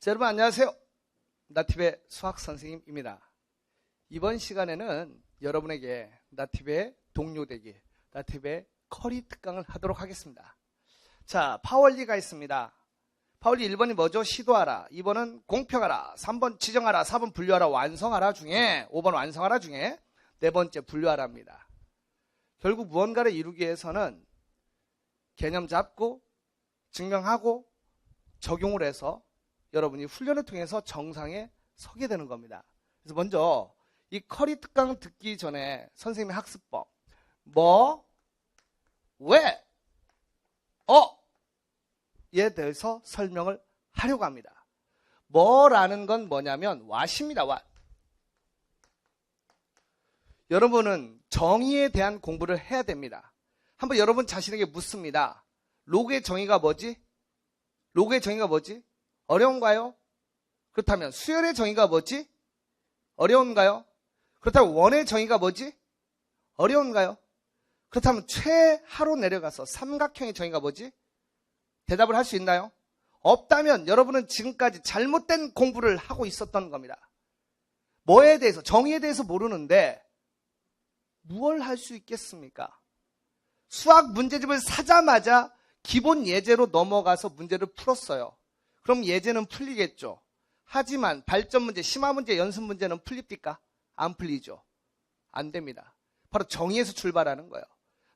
자, 여러분 안녕하세요. 나티베 수학 선생님입니다. 이번 시간에는 여러분에게 나티베 동료되기, 나티베 커리 특강을 하도록 하겠습니다. 자, 파월리가 있습니다. 파월리 1번이 뭐죠? 시도하라. 2번은 공평하라. 3번 지정하라. 4번 분류하라. 완성하라 중에 5번 완성하라 중에 네 번째 분류하라입니다. 결국 무언가를 이루기 위해서는 개념 잡고 증명하고 적용을 해서 여러분이 훈련을 통해서 정상에 서게 되는 겁니다. 그래서 먼저 이 커리 특강 듣기 전에 선생님의 학습법 뭐, 왜, 에 대해서 설명을 하려고 합니다. 뭐라는 건 뭐냐면 what입니다. what. 여러분은 정의에 대한 공부를 해야 됩니다. 한번 여러분 자신에게 묻습니다. 로그의 정의가 뭐지? 로그의 정의가 뭐지? 어려운가요? 그렇다면 수열의 정의가 뭐지? 어려운가요? 그렇다면 원의 정의가 뭐지? 어려운가요? 그렇다면 최하로 내려가서 삼각형의 정의가 뭐지? 대답을 할 수 있나요? 없다면 여러분은 지금까지 잘못된 공부를 하고 있었던 겁니다. 뭐에 대해서, 정의에 대해서 모르는데 무엇을 할 수 있겠습니까? 수학 문제집을 사자마자 기본 예제로 넘어가서 문제를 풀었어요. 그럼 예제는 풀리겠죠. 하지만 발전 문제, 심화 문제, 연습 문제는 풀립니까? 안 풀리죠. 안 됩니다. 바로 정의에서 출발하는 거예요.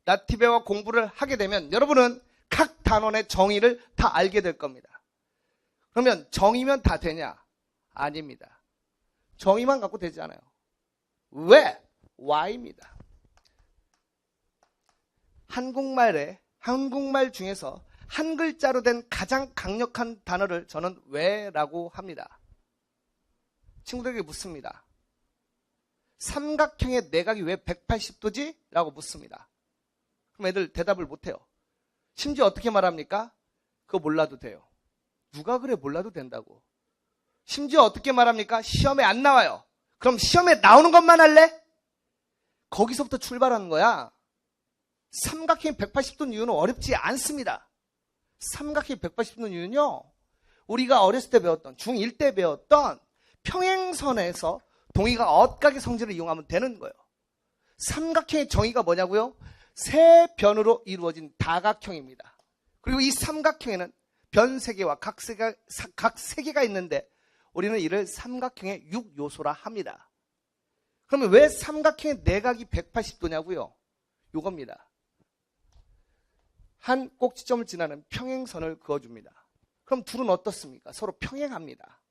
나티베와 공부를 하게 되면 여러분은 각 단원의 정의를 다 알게 될 겁니다. 그러면 정의면 다 되냐? 아닙니다. 정의만 갖고 되지 않아요. 왜? why입니다. 한국말 중에서 한 글자로 된 가장 강력한 단어를 저는 왜라고 합니다. 친구들에게 묻습니다. 삼각형의 내각이 왜 180도지? 라고 묻습니다. 그럼 애들 대답을 못해요. 심지어 어떻게 말합니까? 그거 몰라도 돼요. 누가 그래 몰라도 된다고. 심지어 어떻게 말합니까? 시험에 안 나와요. 그럼 시험에 나오는 것만 할래? 거기서부터 출발하는 거야. 삼각형이 180도 이유는 어렵지 않습니다. 삼각형이 180도 이유는요. 우리가 어렸을 때 배웠던, 중1 때 배웠던 평행선에서 동의가 어각의 성질을 이용하면 되는 거예요. 삼각형의 정의가 뭐냐고요? 세 변으로 이루어진 다각형입니다. 그리고 이 삼각형에는 변 3개와 각 3개가 있는데 우리는 이를 삼각형의 6요소라 합니다. 그러면 왜 삼각형의 내각이 180도냐고요? 요겁니다. 한 꼭지점을 지나는 평행선을 그어줍니다. 그럼 둘은 어떻습니까? 서로 평행합니다.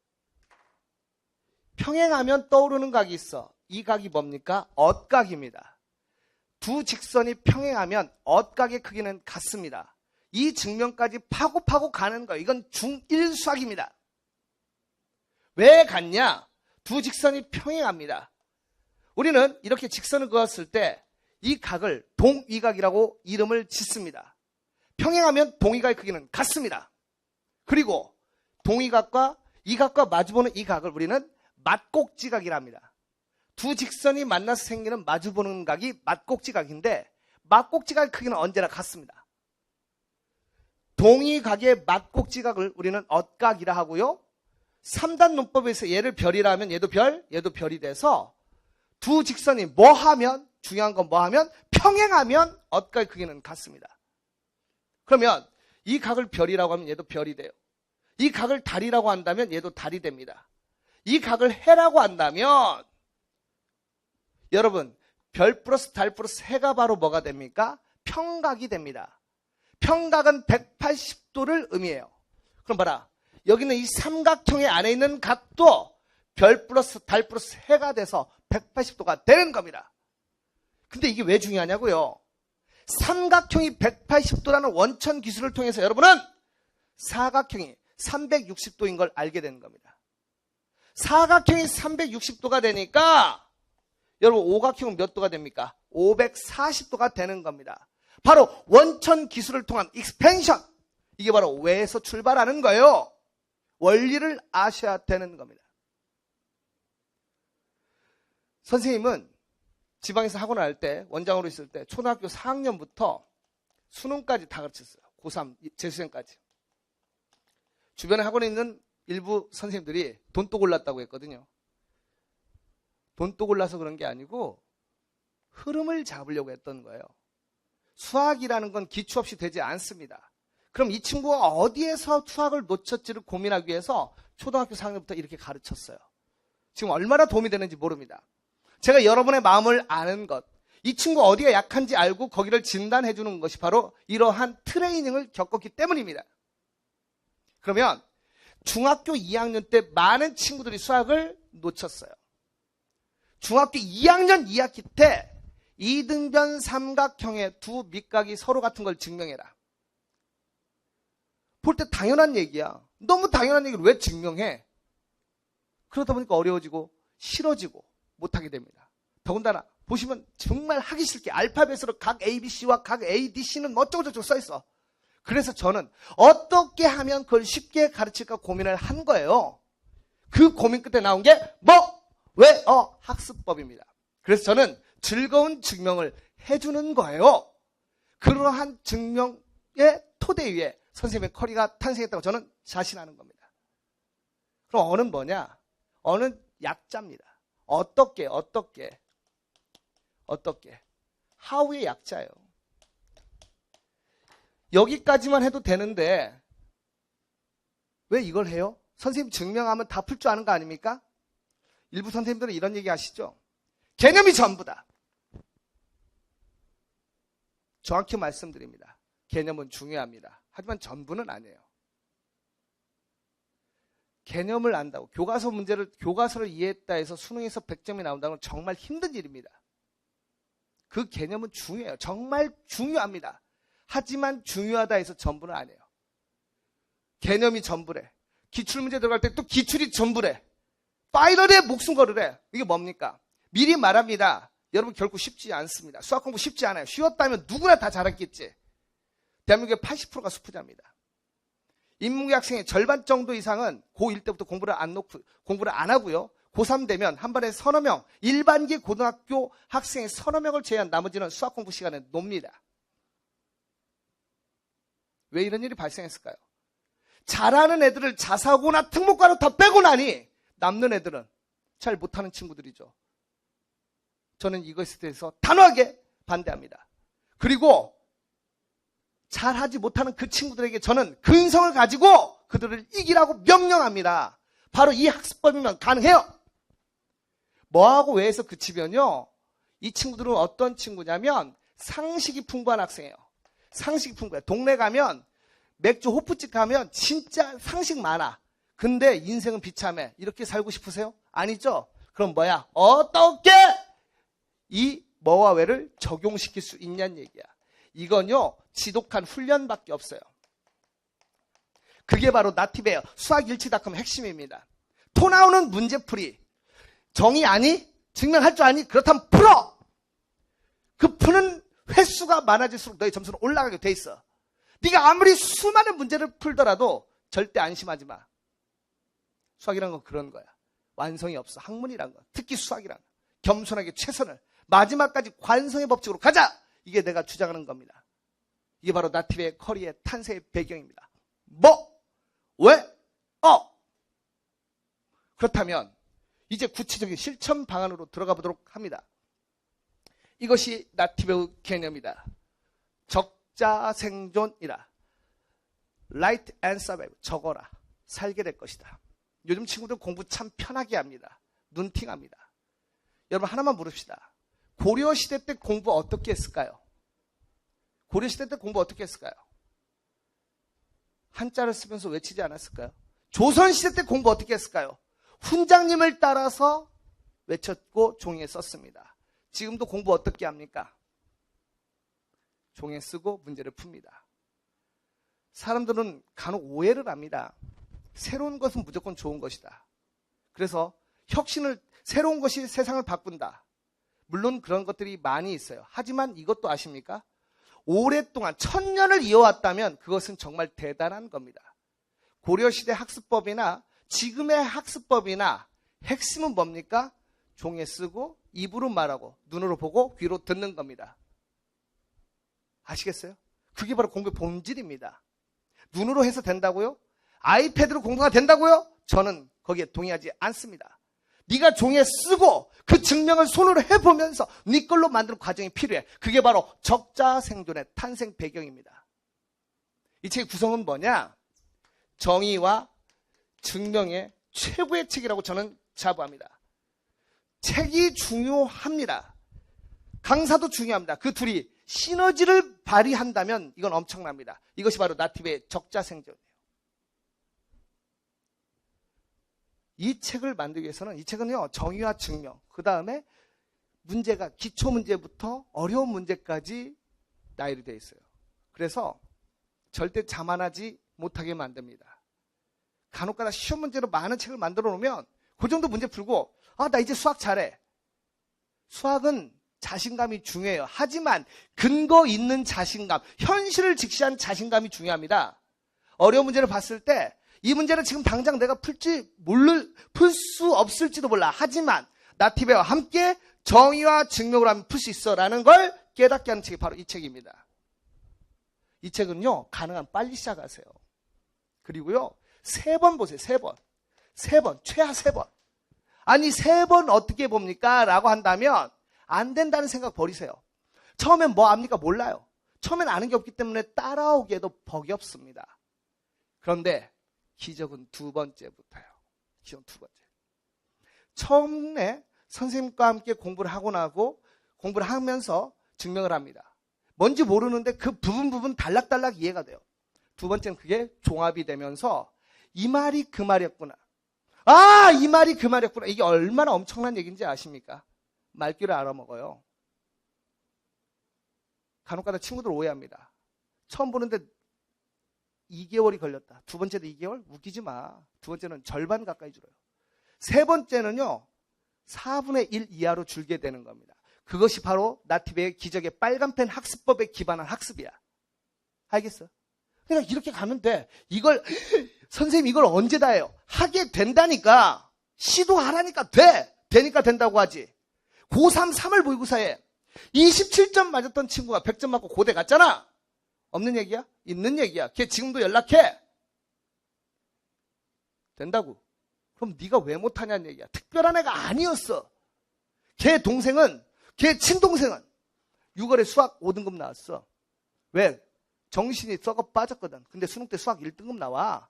평행하면 떠오르는 각이 있어. 이 각이 뭡니까? 엇각입니다. 두 직선이 평행하면 엇각의 크기는 같습니다. 이 증명까지 파고 가는 거예요. 이건 중1 수학입니다. 왜 같냐? 두 직선이 평행합니다. 우리는 이렇게 직선을 그었을 때 이 각을 동위각이라고 이름을 짓습니다. 평행하면 동위각의 크기는 같습니다. 그리고 동위각과 이 각과 마주보는 이 각을 우리는 맞꼭지각이라 합니다. 두 직선이 만나서 생기는 마주보는 각이 맞꼭지각인데 맞꼭지각의 크기는 언제나 같습니다. 동위각의 맞꼭지각을 우리는 엇각이라 하고요. 3단 논법에서 얘를 별이라 하면 얘도 별, 얘도 별이 돼서 두 직선이 뭐 하면, 중요한 건 뭐 하면, 평행하면 엇각의 크기는 같습니다. 그러면 이 각을 별이라고 하면 얘도 별이 돼요. 이 각을 달이라고 한다면 얘도 달이 됩니다. 이 각을 해라고 한다면 여러분 별 플러스 달 플러스 해가 바로 뭐가 됩니까? 평각이 됩니다. 평각은 180도를 의미해요. 그럼 봐라. 여기는 이 삼각형의 안에 있는 각도 별 플러스 달 플러스 해가 돼서 180도가 되는 겁니다. 근데 이게 왜 중요하냐고요? 삼각형이 180도라는 원천 기술을 통해서 여러분은 사각형이 360도인 걸 알게 되는 겁니다. 사각형이 360도가 되니까 여러분 오각형은 몇 도가 됩니까? 540도가 되는 겁니다. 바로 원천 기술을 통한 익스펜션. 이게 바로 왜에서 출발하는 거예요. 원리를 아셔야 되는 겁니다. 선생님은 지방에서 학원을 할 때 원장으로 있을 때 초등학교 4학년부터 수능까지 다 가르쳤어요. 고3 재수생까지. 주변에 학원에 있는 일부 선생님들이 돈또 골랐다고 했거든요. 돈또 골라서 그런 게 아니고 흐름을 잡으려고 했던 거예요. 수학이라는 건 기초 없이 되지 않습니다. 그럼 이 친구가 어디에서 수학을 놓쳤지를 고민하기 위해서 초등학교 4학년부터 이렇게 가르쳤어요. 지금 얼마나 도움이 되는지 모릅니다. 제가 여러분의 마음을 아는 것, 이 친구 어디가 약한지 알고 거기를 진단해 주는 것이 바로 이러한 트레이닝을 겪었기 때문입니다. 그러면 중학교 2학년 때 많은 친구들이 수학을 놓쳤어요. 중학교 2학년 2학기 때 이등변 삼각형의 두 밑각이 서로 같은 걸 증명해라. 볼 때 당연한 얘기야. 너무 당연한 얘기를 왜 증명해? 그러다 보니까 어려워지고 싫어지고 못하게 됩니다. 더군다나 보시면 정말 하기 싫게 알파벳으로 각 ABC와 각 ADC는 어쩌고저쩌고 써있어. 그래서 저는 어떻게 하면 그걸 쉽게 가르칠까 고민을 한 거예요. 그 고민 끝에 나온 게 학습법입니다. 그래서 저는 즐거운 증명을 해주는 거예요. 그러한 증명의 토대 위에 선생님의 커리가 탄생했다고 저는 자신하는 겁니다. 그럼 어는 뭐냐? 어는 약자입니다. 어떻게? how의 약자예요. 여기까지만 해도 되는데 왜 이걸 해요? 선생님 증명하면 다 풀 줄 아는 거 아닙니까? 일부 선생님들은 이런 얘기 하시죠. 개념이 전부다. 정확히 말씀드립니다. 개념은 중요합니다. 하지만 전부는 아니에요. 개념을 안다고 교과서를 이해했다 해서 수능에서 100점이 나온다는 건 정말 힘든 일입니다. 그 개념은 중요해요. 정말 중요합니다. 하지만 중요하다 해서 전부는 아니에요. 개념이 전부래. 기출문제 들어갈 때 또 기출이 전부래. 파이널에 목숨 걸으래. 이게 뭡니까? 미리 말합니다. 여러분 결코 쉽지 않습니다. 수학 공부 쉽지 않아요. 쉬웠다면 누구나 다 잘했겠지. 대한민국의 80%가 수포자입니다. 인문계 학생의 절반 정도 이상은 고1 때부터 공부를 안 하고요. 고3 되면 한 반에 서너 명, 일반계 고등학교 학생의 서너 명을 제외한 나머지는 수학 공부 시간에 놉니다. 왜 이런 일이 발생했을까요? 잘하는 애들을 자사고나 특목고로 다 빼고 나니 남는 애들은 잘 못하는 친구들이죠. 저는 이것에 대해서 단호하게 반대합니다. 그리고 잘하지 못하는 그 친구들에게 저는 근성을 가지고 그들을 이기라고 명령합니다. 바로 이 학습법이면 가능해요. 뭐하고 왜에서 그치면요. 이 친구들은 어떤 친구냐면 상식이 풍부한 학생이에요. 상식이 풍부해요. 동네 가면 맥주 호프집 가면 진짜 상식 많아. 근데 인생은 비참해. 이렇게 살고 싶으세요? 아니죠? 그럼 뭐야? 어떻게 이 뭐와 왜를 적용시킬 수 있냐는 얘기야. 이건요. 지독한 훈련밖에 없어요. 그게 바로 나티베어 수학일치닷컴 핵심입니다. 토 나오는 문제풀이. 정의 아니? 증명할 줄 아니? 그렇다면 풀어! 그 푸는 횟수가 많아질수록 너의 점수는 올라가게 돼 있어. 네가 아무리 수많은 문제를 풀더라도 절대 안심하지 마. 수학이란 건 그런 거야. 완성이 없어. 학문이란 건. 특히 수학이란 건. 겸손하게 최선을. 마지막까지 관성의 법칙으로 가자! 이게 내가 주장하는 겁니다. 이게 바로 나티베어 커리의 탄생의 배경입니다. 왜? 그렇다면 이제 구체적인 실천 방안으로 들어가 보도록 합니다. 이것이 나티베어 개념이다. 적자 생존이라. Write and survive. 적어라. 살게 될 것이다. 요즘 친구들 공부 참 편하게 합니다. 눈팅합니다. 여러분 하나만 물읍시다. 고려시대 때 공부 어떻게 했을까요? 고려시대 때 공부 어떻게 했을까요? 한자를 쓰면서 외치지 않았을까요? 조선시대 때 공부 어떻게 했을까요? 훈장님을 따라서 외쳤고 종이에 썼습니다. 지금도 공부 어떻게 합니까? 종이에 쓰고 문제를 풉니다. 사람들은 간혹 오해를 합니다. 새로운 것은 무조건 좋은 것이다. 그래서 새로운 것이 세상을 바꾼다. 물론 그런 것들이 많이 있어요. 하지만 이것도 아십니까? 오랫동안 1000년을 이어왔다면 그것은 정말 대단한 겁니다. 고려시대 학습법이나 지금의 학습법이나 핵심은 뭡니까? 종이에 쓰고 입으로 말하고 눈으로 보고 귀로 듣는 겁니다. 아시겠어요? 그게 바로 공부의 본질입니다. 눈으로 해서 된다고요? 아이패드로 공부가 된다고요? 저는 거기에 동의하지 않습니다. 네가 종이에 쓰고 그 증명을 손으로 해보면서 네 걸로 만드는 과정이 필요해. 그게 바로 적자생존의 탄생 배경입니다. 이 책의 구성은 뭐냐? 정의와 증명의 최고의 책이라고 저는 자부합니다. 책이 중요합니다. 강사도 중요합니다. 그 둘이 시너지를 발휘한다면 이건 엄청납니다. 이것이 바로 나티브의 적자생존이에요. 이 책을 만들기 위해서는 이 책은요, 정의와 증명, 그 다음에 문제가 기초 문제부터 어려운 문제까지 나열이 되어 있어요. 그래서 절대 자만하지 못하게 만듭니다. 간혹가다 쉬운 문제로 많은 책을 만들어 놓으면 그 정도 문제 풀고 나 이제 수학 잘해. 수학은 자신감이 중요해요. 하지만 근거 있는 자신감, 현실을 직시한 자신감이 중요합니다. 어려운 문제를 봤을 때 이 문제는 지금 당장 내가 풀 수 없을지도 몰라. 하지만 나티브와 함께 정의와 증명으로 하면 풀 수 있어 라는 걸 깨닫게 하는 책이 바로 이 책입니다. 이 책은요, 가능한 빨리 시작하세요. 그리고요, 3번 보세요. 3번. 최하 3번. 아니 3번 어떻게 봅니까? 라고 한다면 안 된다는 생각 버리세요. 처음엔 뭐 압니까? 몰라요. 처음엔 아는 게 없기 때문에 따라오기에도 벅이 없습니다. 그런데 기적은 2번째부터요. 기적은 2번째. 처음에 선생님과 함께 공부를 하고 나고 공부를 하면서 증명을 합니다. 뭔지 모르는데 그 부분 단락단락 이해가 돼요. 2번째는 그게 종합이 되면서 이 말이 그 말이었구나. 이 말이 그 말이었구나. 이게 얼마나 엄청난 얘기인지 아십니까? 말귀를 알아먹어요. 간혹가다 친구들 오해합니다. 처음 보는데 2개월이 걸렸다. 2번째도 2개월? 웃기지 마. 2번째는 절반 가까이 줄어요. 3번째는요. 4분의 1 이하로 줄게 되는 겁니다. 그것이 바로 나티브의 기적의 빨간펜 학습법에 기반한 학습이야. 알겠어? 그냥 이렇게 가면 돼. 선생님 이걸 언제 다 해요? 하게 된다니까. 시도하라니까 돼. 되니까 된다고 하지. 고3, 3월 모의고사에 27점 맞았던 친구가 100점 맞고 고대 갔잖아. 없는 얘기야? 있는 얘기야. 걔 지금도 연락해. 된다고. 그럼 네가 왜 못하냐는 얘기야. 특별한 애가 아니었어. 걔 친동생은 6월에 수학 5등급 나왔어. 왜? 정신이 썩어 빠졌거든. 근데 수능 때 수학 1등급 나와.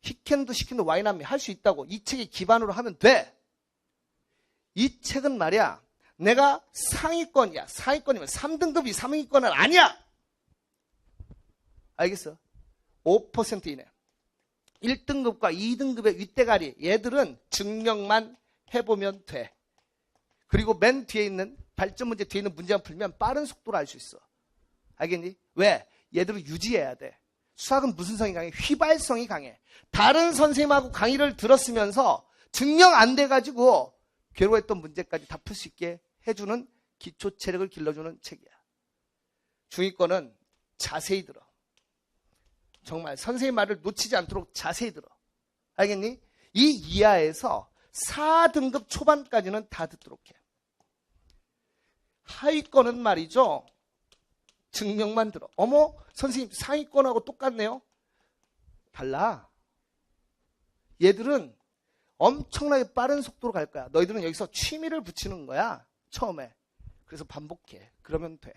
히켄도 시킨도 와이남이 할 수 있다고. 이 책의 기반으로 하면 돼. 이 책은 말이야. 내가 상위권이야. 상위권이면 3등급이 상위권은 아니야. 알겠어? 5% 이내. 1등급과 2등급의 윗대가리. 얘들은 증명만 해보면 돼. 그리고 맨 뒤에 있는 발전 문제 뒤에 있는 문제만 풀면 빠른 속도로 알 수 있어. 알겠니? 왜? 얘들을 유지해야 돼. 수학은 무슨 성이 강해? 휘발성이 강해. 다른 선생님하고 강의를 들었으면서 증명 안 돼가지고 괴로워했던 문제까지 다 풀 수 있게 해주는 기초 체력을 길러주는 책이야. 중위권은 자세히 들어. 정말 선생님 말을 놓치지 않도록 자세히 들어. 알겠니? 이 이하에서 4등급 초반까지는 다 듣도록 해. 하위권은 말이죠. 증명만 들어. 어머, 선생님 상위권하고 똑같네요. 달라. 얘들은 엄청나게 빠른 속도로 갈 거야. 너희들은 여기서 취미를 붙이는 거야. 처음에. 그래서 반복해. 그러면 돼.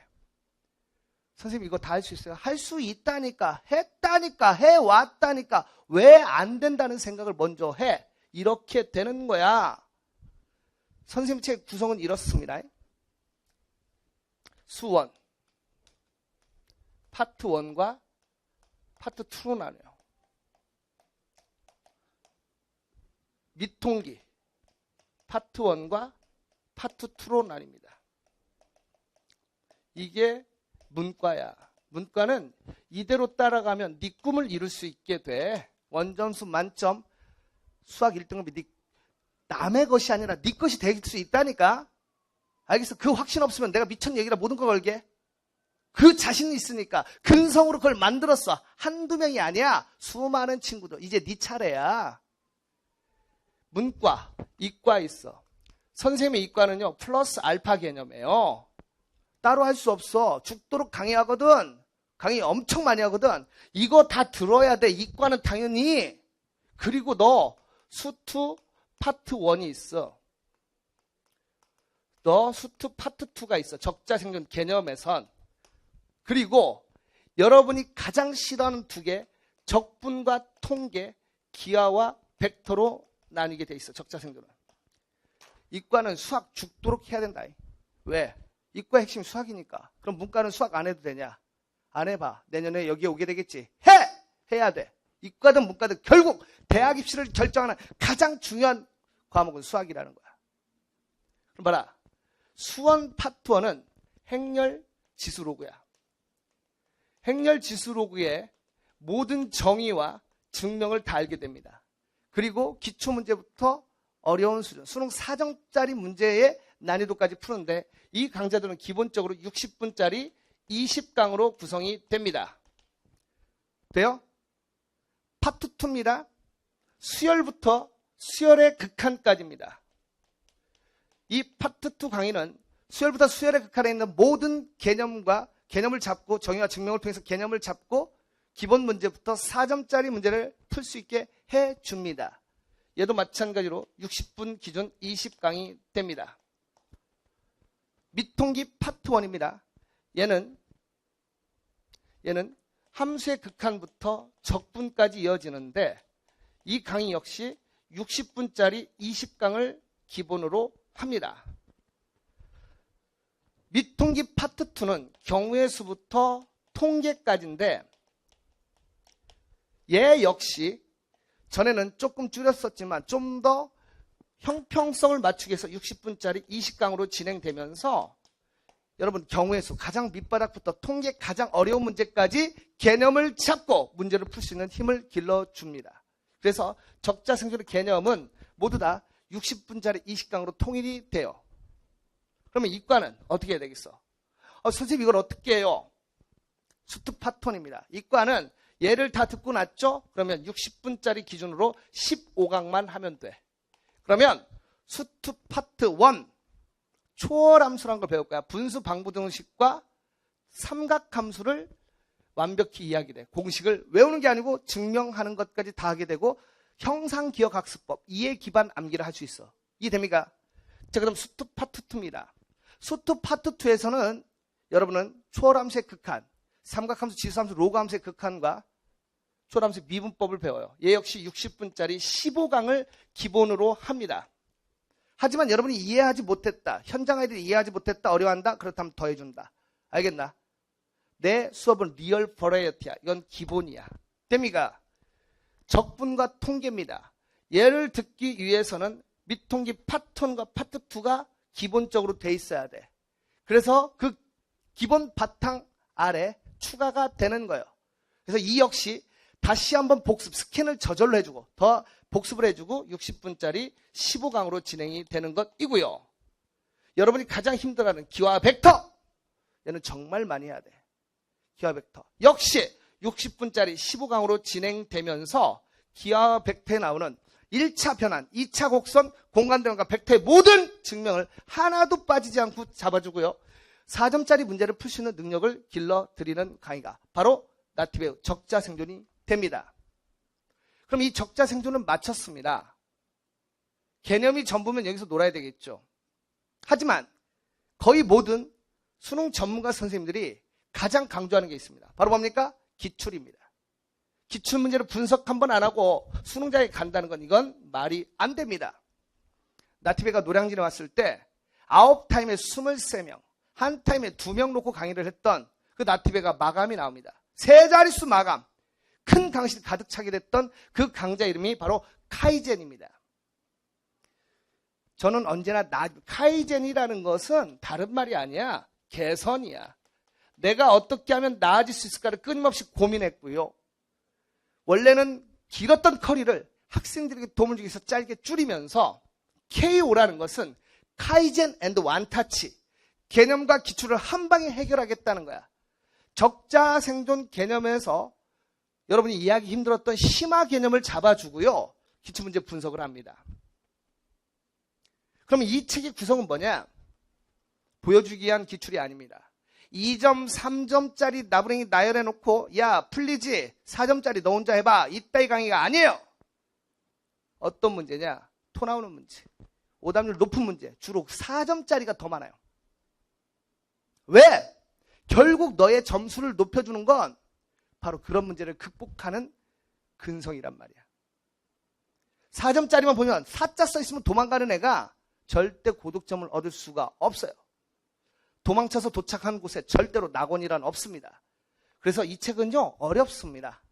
선생님 이거 다 할 수 있어요? 할 수 있다니까. 했다니까. 해왔다니까. 왜 안 된다는 생각을 먼저 해. 이렇게 되는 거야. 선생님 책 구성은 이렇습니다. 수원. 파트 1과 파트 2로 나눠요. 밑통기. 파트 1과 파트 2로 나뉩니다. 이게 문과야. 문과는 이대로 따라가면 네 꿈을 이룰 수 있게 돼. 원점수 만점. 수학 1등급이 남의 것이 아니라 네 것이 될 수 있다니까. 알겠어? 그 확신 없으면 내가 미천 얘기라 모든 걸 걸게. 그 자신이 있으니까 근성으로 그걸 만들었어. 한두 명이 아니야. 수많은 친구들. 이제 네 차례야. 문과, 이과 있어. 선생님의 이과는요. 플러스 알파 개념이에요. 따로 할 수 없어. 죽도록 강의하거든. 강의 엄청 많이 하거든. 이거 다 들어야 돼. 이과는 당연히. 그리고 너 수투 파트 1이 있어. 너 수투 파트 2가 있어. 적자생존 개념에선. 그리고 여러분이 가장 싫어하는 두 개, 적분과 통계, 기하와 벡터로 나뉘게 돼 있어. 적자생존은. 이과는 수학 죽도록 해야 된다. 왜? 이과 핵심 수학이니까. 그럼 문과는 수학 안 해도 되냐? 안 해봐. 내년에 여기에 오게 되겠지. 해야 돼. 이과든 문과든 결국 대학 입시를 결정하는 가장 중요한 과목은 수학이라는 거야. 그럼 봐라. 수원 파트 1은 행렬 지수로그야. 행렬 지수로그의 모든 정의와 증명을 다 알게 됩니다. 그리고 기초문제부터 어려운 수준, 수능 4점짜리 문제의 난이도까지 푸는데 이 강좌들은 기본적으로 60분짜리 20강으로 구성이 됩니다. 돼요? 파트 2입니다. 수열부터 수열의 극한까지입니다. 이 파트 2 강의는 수열부터 수열의 극한에 있는 모든 개념을 잡고 정의와 증명을 통해서 개념을 잡고 기본 문제부터 4점짜리 문제를 풀 수 있게 해줍니다. 얘도 마찬가지로 60분 기준 20강이 됩니다. 미통기 파트 1입니다. 얘는 함수의 극한부터 적분까지 이어지는데 이 강의 역시 60분짜리 20강을 기본으로 합니다. 미통기 파트 2는 경우의 수부터 통계까지인데 얘 역시 전에는 조금 줄였었지만 좀 더 형평성을 맞추기 위해서 60분짜리 20강으로 진행되면서 여러분 경우의 수 가장 밑바닥부터 통계 가장 어려운 문제까지 개념을 잡고 문제를 풀 수 있는 힘을 길러줍니다. 그래서 적자생존의 개념은 모두 다 60분짜리 20강으로 통일이 돼요. 그러면 이과는 어떻게 해야 되겠어? 선생님 이걸 어떻게 해요? 수투 파트 1입니다. 이과는 얘를 다 듣고 났죠? 그러면 60분짜리 기준으로 15강만 하면 돼. 그러면 수투 파트 1 초월함수라는 걸 배울 거야. 분수 방부등식과 삼각함수를 완벽히 이해하게 돼. 공식을 외우는 게 아니고 증명하는 것까지 다 하게 되고 형상기억학습법, 이해 기반 암기를 할 수 있어. 이해됩니까? 자, 그럼 수투 파트 2입니다. 수투 파트 2에서는 여러분은 초월함수의 극한, 삼각함수, 지수함수, 로그함수의 극한과 초월함수의 미분법을 배워요. 얘 역시 60분짜리 15강을 기본으로 합니다. 하지만 여러분이 이해하지 못했다, 현장 아이들이 이해하지 못했다, 어려워한다, 그렇다면 더해준다. 알겠나? 내 수업은 리얼 버라이어티야. 이건 기본이야. 됩니까? 적분과 통계입니다. 얘를 듣기 위해서는 밑통기 파트 1과 파트 2가 기본적으로 돼 있어야 돼. 그래서 그 기본 바탕 아래 추가가 되는 거예요. 그래서 이 역시 다시 한번 복습, 스캔을 저절로 해주고 더 복습을 해주고 60분짜리 15강으로 진행이 되는 것이고요. 여러분이 가장 힘들어하는 기하 벡터, 얘는 정말 많이 해야 돼. 기하 벡터 역시 60분짜리 15강으로 진행되면서 기하 벡터에 나오는 1차 변환, 2차 곡선, 공간대원과 벡터의 모든 증명을 하나도 빠지지 않고 잡아주고요. 4점짜리 문제를 풀 수 있는 능력을 길러드리는 강의가 바로 나티베우 적자생존이 됩니다. 그럼 이 적자생존은 마쳤습니다. 개념이 전부면 여기서 놀아야 되겠죠. 하지만 거의 모든 수능 전문가 선생님들이 가장 강조하는 게 있습니다. 바로 뭡니까? 기출입니다. 기출문제를 분석 한번 안 하고 수능장에 간다는 건 이건 말이 안 됩니다. 나티베가 노량진에 왔을 때 9타임에 23명, 한 타임에 2명 놓고 강의를 했던 그 나티베가 마감이 나옵니다. 세 자릿수 마감. 큰 강실 가득 차게 됐던 그 강좌 이름이 바로 카이젠입니다. 저는 언제나 카이젠이라는 것은 다른 말이 아니야. 개선이야. 내가 어떻게 하면 나아질 수 있을까를 끊임없이 고민했고요. 원래는 길었던 커리를 학생들에게 도움을 주기 위해서 짧게 줄이면서 KO라는 것은 카이젠 앤드 완타치, 개념과 기출을 한 방에 해결하겠다는 거야. 적자 생존 개념에서 여러분이 이해하기 힘들었던 심화 개념을 잡아주고요. 기출문제 분석을 합니다. 그러면 이 책의 구성은 뭐냐? 보여주기 위한 기출이 아닙니다. 2점, 3점짜리 나부랭이 나열해놓고 야 풀리지? 4점짜리 너 혼자 해봐. 이따위 강의가 아니에요. 어떤 문제냐? 토 나오는 문제. 오답률 높은 문제. 주로 4점짜리가 더 많아요. 왜? 결국 너의 점수를 높여주는 건 바로 그런 문제를 극복하는 근성이란 말이야. 4점짜리만 보면 4자 써있으면 도망가는 애가 절대 고득점을 얻을 수가 없어요. 도망쳐서 도착한 곳에 절대로 낙원이란 없습니다. 그래서 이 책은요, 어렵습니다.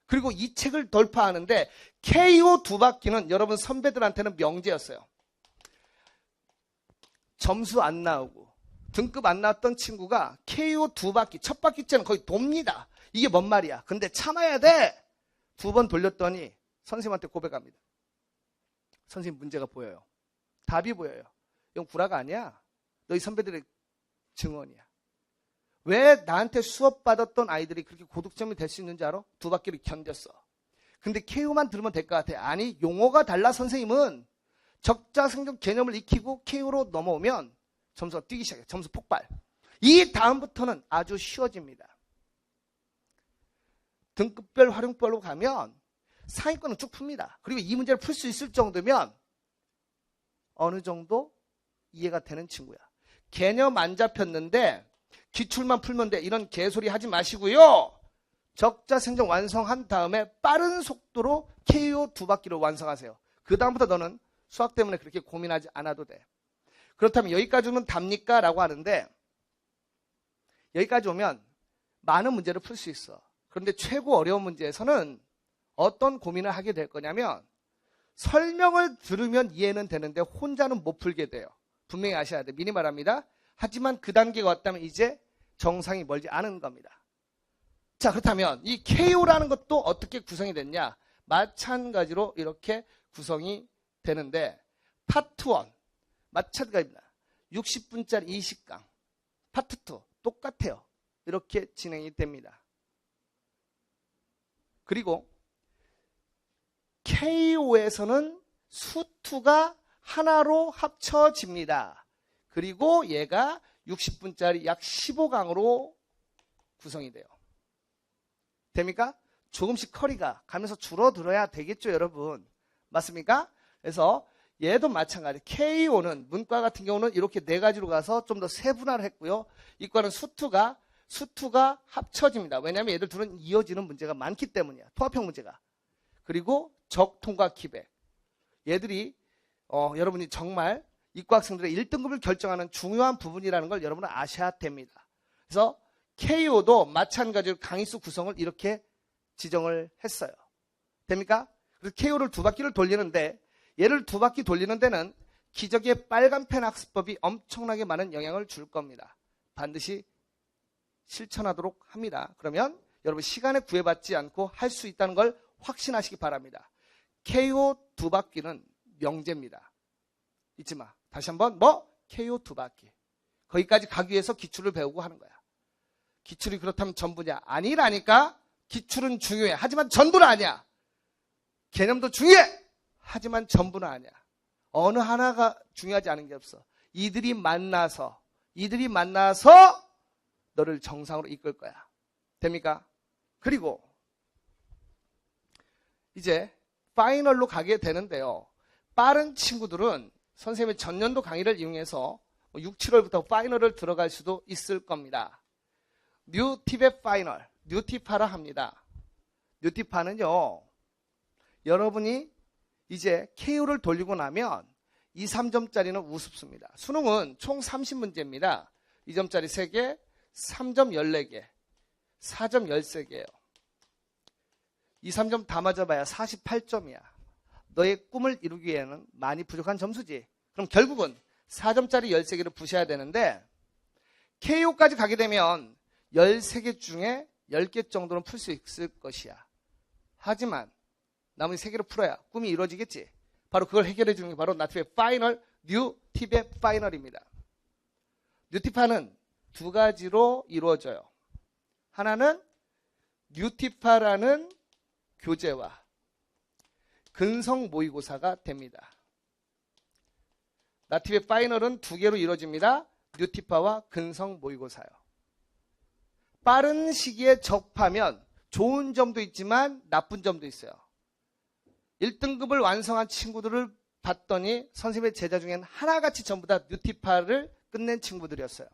그리고 이 책을 돌파하는데 KO 2바퀴는 여러분 선배들한테는 명제였어요. 점수 안 나오고 등급 안 나왔던 친구가 KO 2바퀴, 첫 바퀴째는 거의 돕니다. 이게 뭔 말이야? 근데 참아야 돼! 2번 돌렸더니 선생님한테 고백합니다. 선생님 문제가 보여요. 답이 보여요. 이건 구라가 아니야. 너희 선배들의 증언이야. 왜 나한테 수업 받았던 아이들이 그렇게 고득점이 될 수 있는지 알아? 2바퀴를 견뎠어. 근데 KO만 들으면 될 것 같아. 아니, 용어가 달라. 선생님은 적자생존 개념을 익히고 KO로 넘어오면 점수가 뛰기 시작해. 점수 폭발. 이 다음부터는 아주 쉬워집니다. 등급별 활용별로 가면 상위권은 쭉 풉니다. 그리고 이 문제를 풀 수 있을 정도면 어느 정도 이해가 되는 친구야. 개념 안 잡혔는데 기출만 풀면 돼. 이런 개소리 하지 마시고요. 적자생존 완성한 다음에 빠른 속도로 KO 2바퀴를 완성하세요. 그 다음부터 너는 수학 때문에 그렇게 고민하지 않아도 돼. 그렇다면 여기까지 오면 답니까? 라고 하는데 여기까지 오면 많은 문제를 풀 수 있어. 그런데 최고 어려운 문제에서는 어떤 고민을 하게 될 거냐면 설명을 들으면 이해는 되는데 혼자는 못 풀게 돼요. 분명히 아셔야 돼. 미리 말합니다. 하지만 그 단계가 왔다면 이제 정상이 멀지 않은 겁니다. 자, 그렇다면 이 KO라는 것도 어떻게 구성이 됐냐? 마찬가지로 이렇게 구성이 되는데 파트 1 마찬가지입니다. 60분짜리 20강 파트 2 똑같아요. 이렇게 진행이 됩니다. 그리고 KO에서는 수2가 하나로 합쳐집니다. 그리고 얘가 60분짜리 약 15강으로 구성이 돼요. 됩니까? 조금씩 커리가 가면서 줄어들어야 되겠죠, 여러분. 맞습니까? 그래서 얘도 마찬가지. KO는 문과 같은 경우는 이렇게 네 가지로 가서 좀 더 세분화를 했고요. 이과는 수2가 합쳐집니다. 왜냐하면 얘들 둘은 이어지는 문제가 많기 때문이야. 통합형 문제가. 그리고 적통과 기백. 얘들이 여러분이 정말 이과 학생들의 1등급을 결정하는 중요한 부분이라는 걸 여러분은 아셔야 됩니다. 그래서 KO도 마찬가지로 강의수 구성을 이렇게 지정을 했어요. 됩니까? 그래서 KO를 2바퀴를 돌리는데 얘를 2바퀴 돌리는 데는 기적의 빨간펜 학습법이 엄청나게 많은 영향을 줄 겁니다. 반드시 실천하도록 합니다. 그러면 여러분 시간에 구애받지 않고 할 수 있다는 걸 확신하시기 바랍니다. KO 2바퀴는 명제입니다. 잊지 마. 다시 한번 KO 2바퀴. 거기까지 가기 위해서 기출을 배우고 하는 거야. 기출이 그렇다면 전부냐? 아니라니까. 기출은 중요해. 하지만 전부는 아니야. 개념도 중요해. 하지만 전부는 아니야. 어느 하나가 중요하지 않은 게 없어. 이들이 만나서 너를 정상으로 이끌 거야. 됩니까? 그리고 이제 파이널로 가게 되는데요. 빠른 친구들은 선생님의 전년도 강의를 이용해서 6, 7월부터 파이널을 들어갈 수도 있을 겁니다. 뉴팁의 파이널, 뉴팁하라 합니다. 뉴팁하는요. 여러분이 이제 KO를 돌리고 나면 2, 3점짜리는 우습습니다. 수능은 총 30문제입니다. 2점짜리 3개, 3점 14개, 4점 13개예요. 2, 3점 다 맞아봐야 48점이야. 너의 꿈을 이루기 위해는 많이 부족한 점수지. 그럼 결국은 4점짜리 13개를 부셔야 되는데 KO까지 가게 되면 13개 중에 10개 정도는 풀 수 있을 것이야. 하지만 나머지 3개를 풀어야 꿈이 이루어지겠지. 바로 그걸 해결해 주는 게 바로 나팁의 파이널, 뉴팁의 파이널입니다. 뉴팁파는 두 가지로 이루어져요. 하나는 뉴팁파라는 교재와 근성 모의고사가 됩니다. 나팁의 파이널은 두 개로 이루어집니다. 뉴팁파와 근성 모의고사요. 빠른 시기에 접하면 좋은 점도 있지만 나쁜 점도 있어요. 1등급을 완성한 친구들을 봤더니 선생님의 제자 중에는 하나같이 전부 다 뉴티파를 끝낸 친구들이었어요.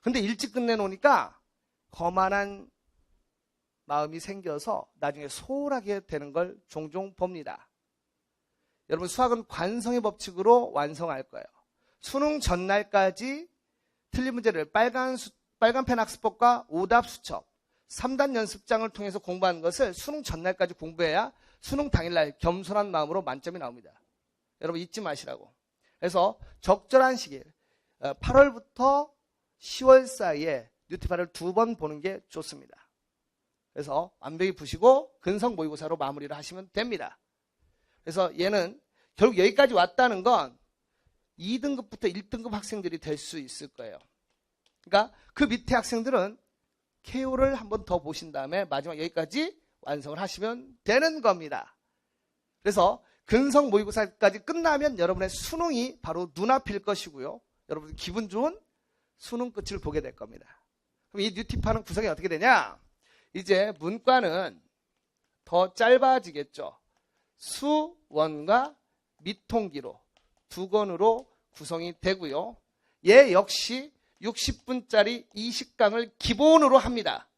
근데 일찍 끝내놓으니까 거만한 마음이 생겨서 나중에 소홀하게 되는 걸 종종 봅니다. 여러분, 수학은 관성의 법칙으로 완성할 거예요. 수능 전날까지 틀린 문제를 빨간펜 학습법과 오답 수첩, 3단 연습장을 통해서 공부하는 것을 수능 전날까지 공부해야 수능 당일날 겸손한 마음으로 만점이 나옵니다. 여러분, 잊지 마시라고. 그래서 적절한 시기, 8월부터 10월 사이에 뉴티파를 2번 보는 게 좋습니다. 그래서 완벽히 푸시고 근성 모의고사로 마무리를 하시면 됩니다. 그래서 얘는 결국 여기까지 왔다는 건 2등급부터 1등급 학생들이 될 수 있을 거예요. 그러니까 그 밑에 학생들은 KO를 한번 더 보신 다음에 마지막 여기까지 완성을 하시면 되는 겁니다. 그래서 근성 모의고사까지 끝나면 여러분의 수능이 바로 눈앞일 것이고요. 여러분 기분 좋은 수능 끝을 보게 될 겁니다. 그럼 이 뉴티파는 구성이 어떻게 되냐? 이제 문과는 더 짧아지겠죠. 수원과 미통기로 2권으로 구성이 되고요. 얘 역시 60분짜리 20강을 기본으로 합니다.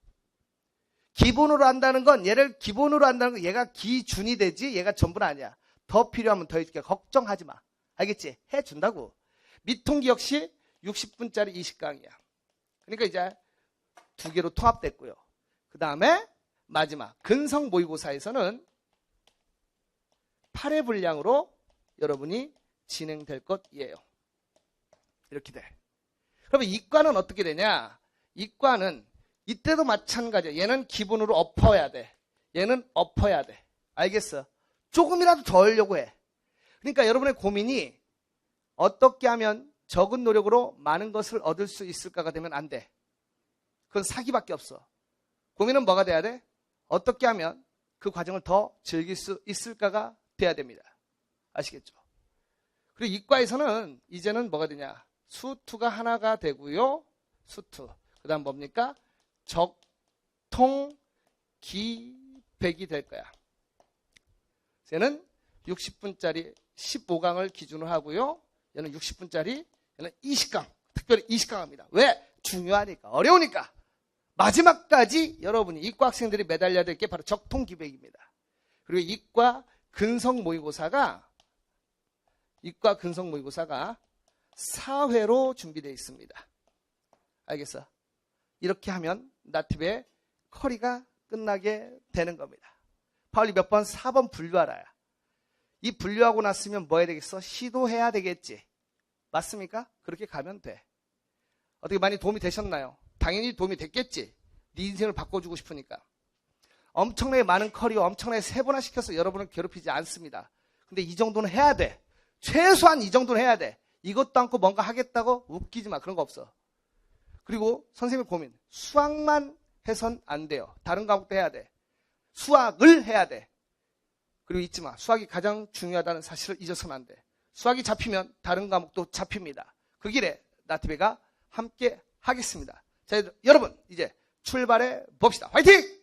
기본으로 한다는 건 얘를 기본으로 한다는 건 얘가 기준이 되지 얘가 전부는 아니야. 더 필요하면 더 해줄게. 걱정하지 마. 알겠지? 해준다고. 미통기 역시 60분짜리 20강이야. 그러니까 이제 2개로 통합됐고요. 그 다음에 마지막 근성 모의고사에서는 8회 분량으로 여러분이 진행될 것이에요. 이렇게 돼. 그러면 이과는 어떻게 되냐? 이과는 이때도 마찬가지야. 얘는 기본으로 엎어야 돼. 얘는 엎어야 돼. 알겠어? 조금이라도 더 하려고 해. 그러니까 여러분의 고민이 어떻게 하면 적은 노력으로 많은 것을 얻을 수 있을까가 되면 안 돼. 그건 사기밖에 없어. 고민은 뭐가 돼야 돼? 어떻게 하면 그 과정을 더 즐길 수 있을까가 돼야 됩니다. 아시겠죠? 그리고 이과에서는 이제는 뭐가 되냐? 수투가 하나가 되고요. 수투. 그 다음 뭡니까? 적통, 기백이 될 거야. 얘는 60분짜리 15강을 기준으로 하고요. 얘는 60분짜리, 얘는 20강. 특별히 20강 합니다. 왜? 중요하니까. 어려우니까. 마지막까지 여러분이 이과 학생들이 매달려야 될 게 바로 적통 기백입니다. 그리고 이과 근성 모의고사가 4회로 준비되어 있습니다. 알겠어? 이렇게 하면 나팁의 커리가 끝나게 되는 겁니다. 파울이 몇 번? 4번 분류하라야. 이 분류하고 났으면 뭐 해야 되겠어? 시도해야 되겠지. 맞습니까? 그렇게 가면 돼. 어떻게 많이 도움이 되셨나요? 당연히 도움이 됐겠지. 네 인생을 바꿔주고 싶으니까. 엄청나게 많은 커리어, 엄청나게 세분화시켜서 여러분을 괴롭히지 않습니다. 근데 이 정도는 해야 돼. 최소한 이 정도는 해야 돼. 이것도 않고 뭔가 하겠다고 웃기지 마. 그런 거 없어. 그리고 선생님의 고민. 수학만 해선 안 돼요. 다른 과목도 해야 돼. 수학을 해야 돼. 그리고 잊지 마. 수학이 가장 중요하다는 사실을 잊어서는 안 돼. 수학이 잡히면 다른 과목도 잡힙니다. 그 길에 나티베가 함께 하겠습니다. 자, 여러분 이제 출발해 봅시다. 화이팅!